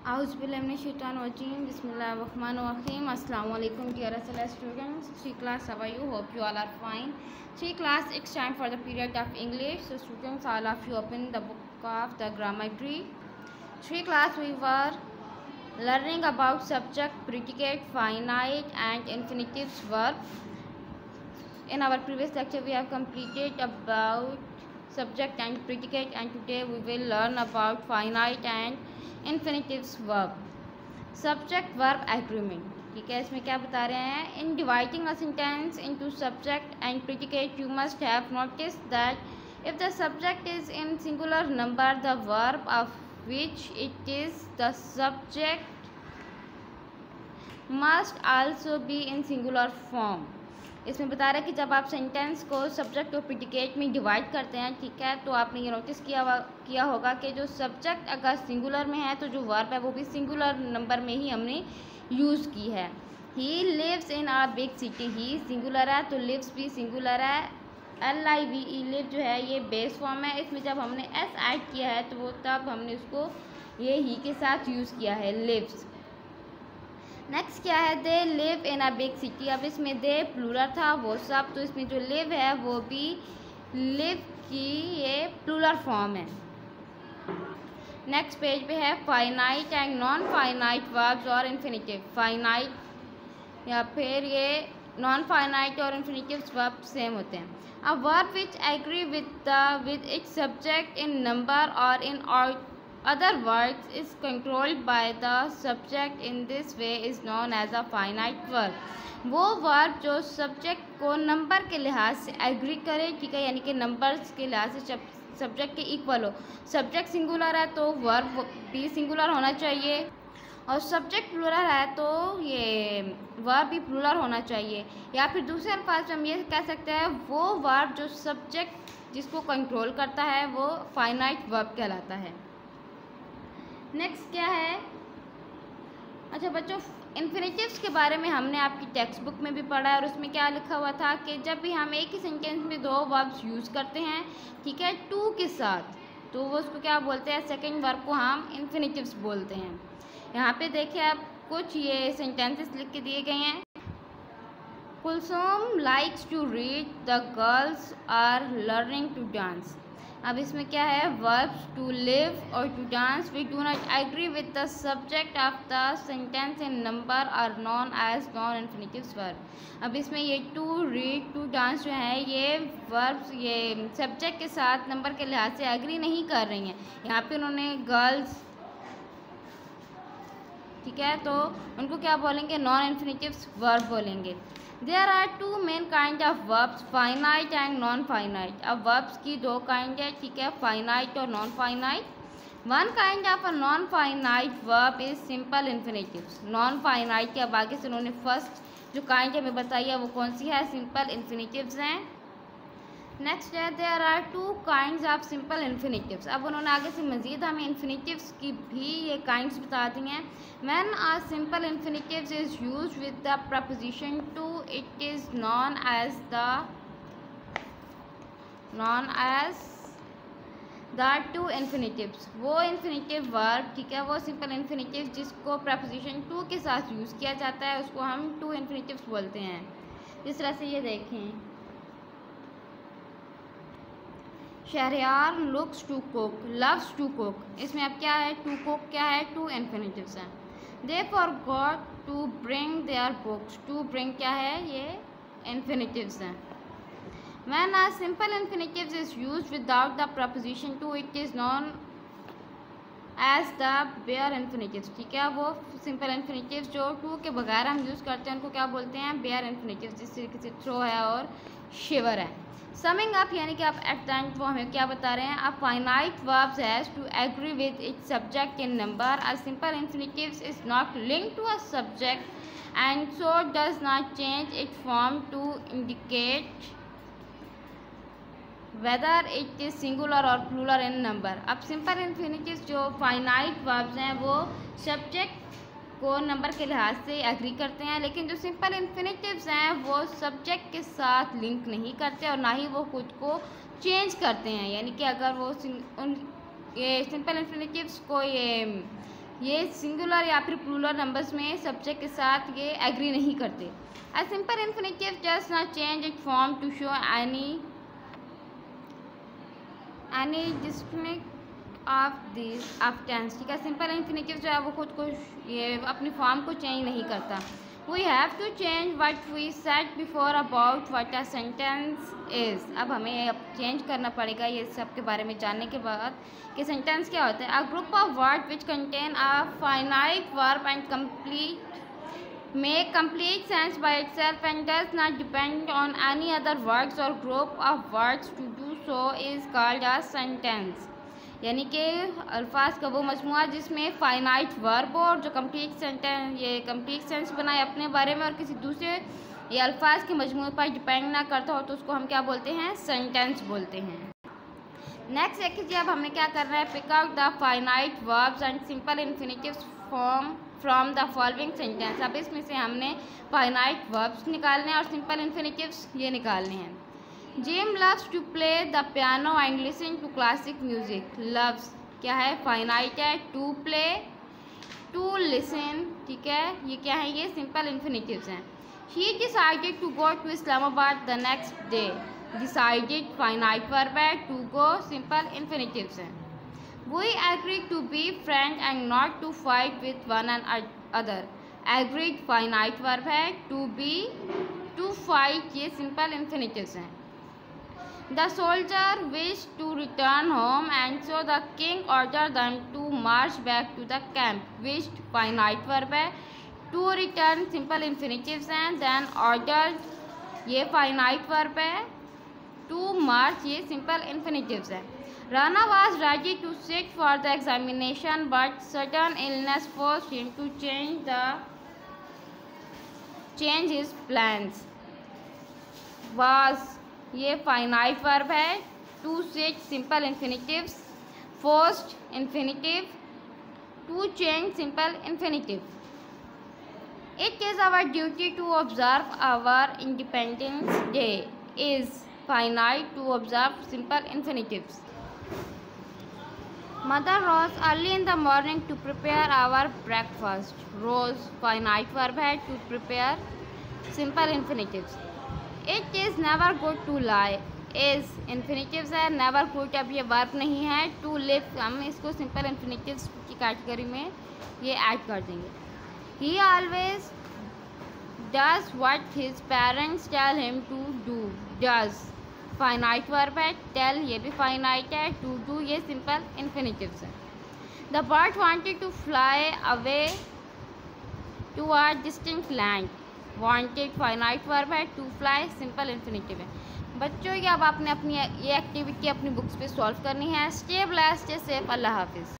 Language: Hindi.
Auzubillahiminash-shaytanir-rajim. Bismillahir-rahmanir-rahim. Assalamualaikum dear SLS students. 3 class, how are you? Hope you all are fine. 3 class, it's time for the period of English. So students, all of you open the book of the grammar tree. 3 class, we were learning about subject, predicate, finite and infinitives verb. In our previous lecture we have completed about subject and predicate, and today we will learn about finite and infinitives verb. Subject verb agreement. ठीक है, इसमें क्या बता रहे हैं? In dividing a sentence into subject and predicate you must have notice that if the subject is in singular number the verb of which it is the subject must also be in singular form. इसमें बता रहा है कि जब आप सेंटेंस को सब्जेक्ट और प्रेडिकेट में डिवाइड करते हैं, ठीक है, तो आपने ये नोटिस किया होगा कि जो सब्जेक्ट अगर सिंगुलर में है तो जो वर्ब है वो भी सिंगुलर नंबर में ही हमने यूज़ की है. He lives in a big city. He singular है तो लिव्स भी सिंगुलर है. LIVE लिव जो है ये बेस फॉर्म है. इसमें जब हमने S ऐड किया है तो वो तब हमने उसको ये ही के साथ यूज़ किया है, लिव्स. नेक्स्ट क्या है? They live in a big city. अब इसमें दे प्लूरल था, वो सब, तो इसमें जो लिव है वो भी लिव की ये प्लूरल फॉर्म है. नेक्स्ट पेज पे है finite and non finite verbs और इन्फिनेटिव. फाइनाइट या फिर ये नॉन फाइनाइट और इन्फिनेटिव्स वर्ब सेम होते हैं. A verb which agree with its subject in number और in other words is controlled by the subject in this way is known as a finite verb. वो वर्ब जो सब्जेक्ट को नंबर के लिहाज से एग्री करे, ठीक है, यानी कि नंबर्स के लिहाज से सब्जेक्ट के इक्वल हो. सब्जेक्ट सिंगुलर है तो वर्ब भी सिंगुलर होना चाहिए, और सब्जेक्ट प्लूरल है तो ये वर्ब भी प्लूरल होना चाहिए. या फिर दूसरे अल्फाज में हम ये कह सकते हैं वो वर्ब जो सब्जेक्ट जिसको कंट्रोल करता है वो फाइनाइट वर्ब कहलाता है. नेक्स्ट क्या है? अच्छा बच्चों, इन्फिनेटिव्स के बारे में हमने आपकी टेक्स्ट बुक में भी पढ़ा है, और उसमें क्या लिखा हुआ था कि जब भी हम एक ही सेंटेंस में दो वर्ब्स यूज़ करते हैं, ठीक है, टू के साथ, तो वो उसको क्या बोलते हैं? सेकंड वर्ब को हम इन्फिनेटिव्स बोलते हैं. यहाँ पे देखिए आप कुछ ये सेंटेंसेस लिख के दिए गए हैं. Kulsum likes to read, the girls are learning to dance. अब इसमें क्या है? वर्ब्स टू लिव और to dance we do not agree with the subject of the sentence in number are known as non infinitives verb. अब इसमें ये टू रीड टू डांस जो है ये वर्ब्स ये सब्जेक्ट के साथ नंबर के लिहाज से एग्री नहीं कर रही हैं. यहाँ पे उन्होंने गर्ल्स, ठीक है, तो उनको क्या बोलेंगे? नॉन इन्फिनेटिव्स वर्ब बोलेंगे. There are two main kind of verbs, finite and non finite. अब वर्ब्स की दो काइंड है, ठीक है, फाइनाइट और non finite. One kind of a non finite verb is simple infinitives. Non finite के अब आगे से उन्होंने फर्स्ट जो काइंड हमें बताई है वो कौन सी है? सिंपल इन्फिनेटिव्स हैं. नेक्स्ट है there are two kinds of simple infinitives. अब उन्होंने आगे से मज़ीद हमें इन्फिनेटिव्स की भी ये काइंड्स बता दी हैं. When a simple infinitives is used with the preposition to it is known as the to infinitives. वो इन्फिनेटिव वर्ब, ठीक है, वो सिंपल इन्फिनेटिव जिसको प्रपोजिशन टू के साथ यूज़ किया जाता है उसको हम टू इन्फिनेटिव्स बोलते हैं. इस तरह से ये देखें, Shahryar looks to cook, loves to cook. इसमें अब क्या है? टू कुक क्या है? टू इन्फिनेटिव्स हैं. They forgot to bring their books. To bring क्या है? ये इन्फिनेटिव्स हैं. When a simple infinitives is used without the preposition to it is known as the bare infinitives. ठीक है, वो सिंपल इन्फिनेटिव्स जो टू के बगैर हम यूज़ करते हैं उनको क्या बोलते हैं? Bare infinitives. जिस तरीके से थ्रो है और शिवर है. समिंग अप यानी कि आप एट द एंड वो हमें क्या बता रहे हैं? A finite verbs has to agree with its subject in number. A simple infinitives is not linked to a subject and so does not change it form to indicate whether it is singular और प्लूरल इन नंबर. अब सिंपल इन्फिनेटिव्स जो फाइनाइट वर्ब्स हैं वो सब्जेक्ट को नंबर के लिहाज से एग्री करते हैं, लेकिन जो सिंपल इन्फिनेटिव्स हैं वो सब्जेक्ट के साथ लिंक नहीं करते और ना ही वो खुद को चेंज करते हैं. यानी कि अगर वो ये सिंपल इन्फिनेटिव्स को ये ये सिंगुलर या फिर प्लूरल नंबर्स में सब्जेक्ट के साथ ये एग्री नहीं करते। A simple infinitive just not change it form to show any distinct of this of tense. ठीक है, सिंपल इन्फिनेटिव जो है वो खुद को ये अपनी फॉर्म को चेंज नहीं करता। We have to change what we said before about what a sentence is. अब हमें चेंज करना पड़ेगा ये सब के बारे में जानने के बाद कि सेंटेंस क्या होता है। A group of word which contain a finite verb and make complete sense by itself and does not depend on any other words or group of words to do so is called a sentence। यानी कि अल्फाज का वो मजमुआ जिसमें फाइनाइट वर्ब और जो कंप्लीट सेंटेंस ये कंप्लीट सेंस बनाए अपने बारे में और किसी दूसरे ये अल्फाज के मजमुए पर डिपेंड ना करता हो तो उसको हम क्या बोलते हैं, सेंटेंस बोलते हैं। नेक्स्ट देखिए, अब हमने क्या करना है, pick out the finite verbs and simple infinitives from the following sentence. अब इसमें से हमने फाइनाइट वर्ब्स निकालने हैं और सिंपल इन्फिनेटिव्स ये निकालने हैं। Jim loves to play the piano and listen to classic music. Loves क्या है, फाइनाइट है। टू प्ले, टू लिसन, ठीक है, ये क्या है, ये सिंपल इन्फिनेटिव्स हैं। He decided to go to Islamabad the next day. Decided finite verb है, टू गो सिंपल इन्फिनेटिव्स हैं। We agreed to be friends and not to fight with one another। Agreed finite verb है, to be, to fight ये simple infinitives हैं। The soldier wished to return home and so the king ordered them to march back to the camp। Wished finite verb है, to return simple infinitives हैं। Then ordered ये finite verb है, to march ये simple infinitives हैं। Rana was ready to sit for the examination but sudden illness forced him to change his plans। Was ये finite verb है, to sit simple infinitives, forced infinitive, to change simple infinitive। It is our duty to observe our Independence Day is finite, to observe simple infinitives। Mother rose early in the morning to prepare our breakfast। Rose finite verb है, to prepare simple infinitives। It is never good to lie। is infinitives है, never good अब ये verb नहीं है। to live हम इसको simple infinitives की कैटेगरी में ये ऐड कर देंगे। He always does what his parents tell him to do। does finite verb है, टेल ये भी फाइनाइट है, टू डू ये सिंपल इन्फिनेटिव्स है। The bird wanted to fly away to a distant land. Wanted finite verb है, टू फ्लाई सिंपल इन्फिनेटिव है। बच्चों ये अब आपने अपनी ये एक्टिविटी अपनी बुक्स पे सॉल्व करनी है। स्टे ब्लेस्ड, स्टे सेफ, अल्लाह हाफिज़।